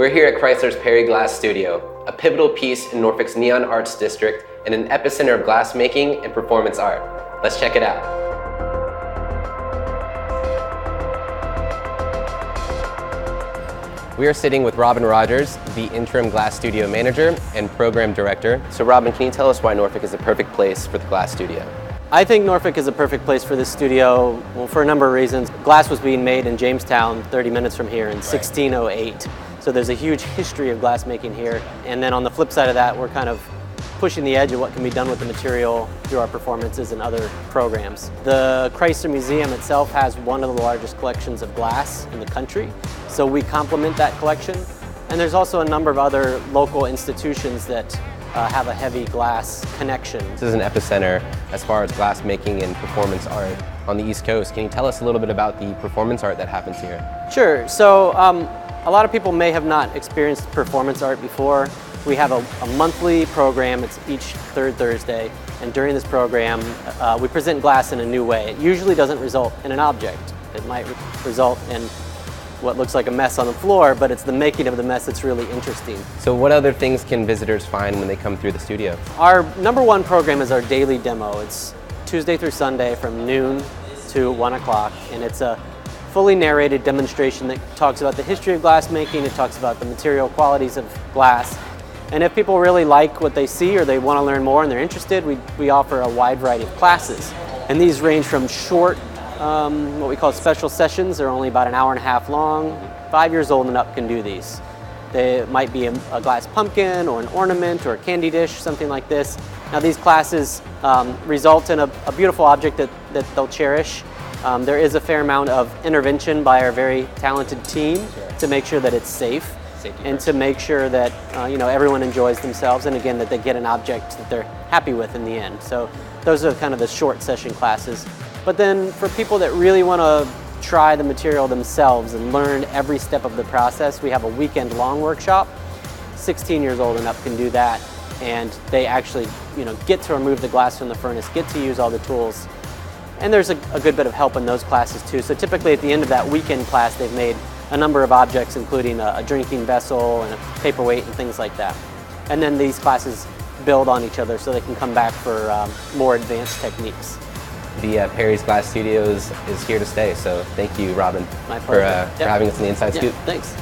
We're here at Chrysler's Perry Glass Studio, a pivotal piece in Norfolk's Neon Arts District and an epicenter of glassmaking and performance art. Let's check it out. We are sitting with Robin Rogers, the Interim Glass Studio Manager and Program Director. So Robin, can you tell us why Norfolk is the perfect place for the Glass Studio? I think Norfolk is a perfect place for this studio, well, for a number of reasons. Glass was being made in Jamestown, 30 minutes from here in 1608. So there's a huge history of glassmaking here. And then on the flip side of that, we're kind of pushing the edge of what can be done with the material through our performances and other programs. The Chrysler Museum itself has one of the largest collections of glass in the country, so we complement that collection. And there's also a number of other local institutions that have a heavy glass connection. This is an epicenter as far as glassmaking and performance art on the East Coast. Can you tell us a little bit about the performance art that happens here? Sure. So a lot of people may have not experienced performance art before. We have a monthly program. It's each third Thursday, and during this program we present glass in a new way. It usually doesn't result in an object. It might result in what looks like a mess on the floor, but it's the making of the mess that's really interesting. So what other things can visitors find when they come through the studio? Our number one program is our daily demo. It's Tuesday through Sunday from noon to 1 o'clock, and it's a fully narrated demonstration that talks about the history of glassmaking. It talks about the material qualities of glass. And if people really like what they see or they want to learn more and they're interested, we offer a wide variety of classes. And these range from short, what we call special sessions. They're only about an hour and a half long. 5 years old and up can do these. They might be a glass pumpkin or an ornament or a candy dish, something like this. Now these classes result in a beautiful object that they'll cherish. There is a fair amount of intervention by our very talented team to make sure that it's safe. And to make sure that everyone enjoys themselves, and again that they get an object that they're happy with in the end. So those are kind of the short session classes. But then for people that really want to try the material themselves and learn every step of the process, we have a weekend-long workshop. 16 years old and up can do that, and they actually get to remove the glass from the furnace, get to use all the tools. And there's a good bit of help in those classes too. So typically at the end of that weekend class, they've made a number of objects, including a drinking vessel and a paperweight and things like that. And then these classes build on each other so they can come back for more advanced techniques. The Perry's Glass Studios is here to stay, so thank you, Robin, for having us in the Inside Scoop. Thanks.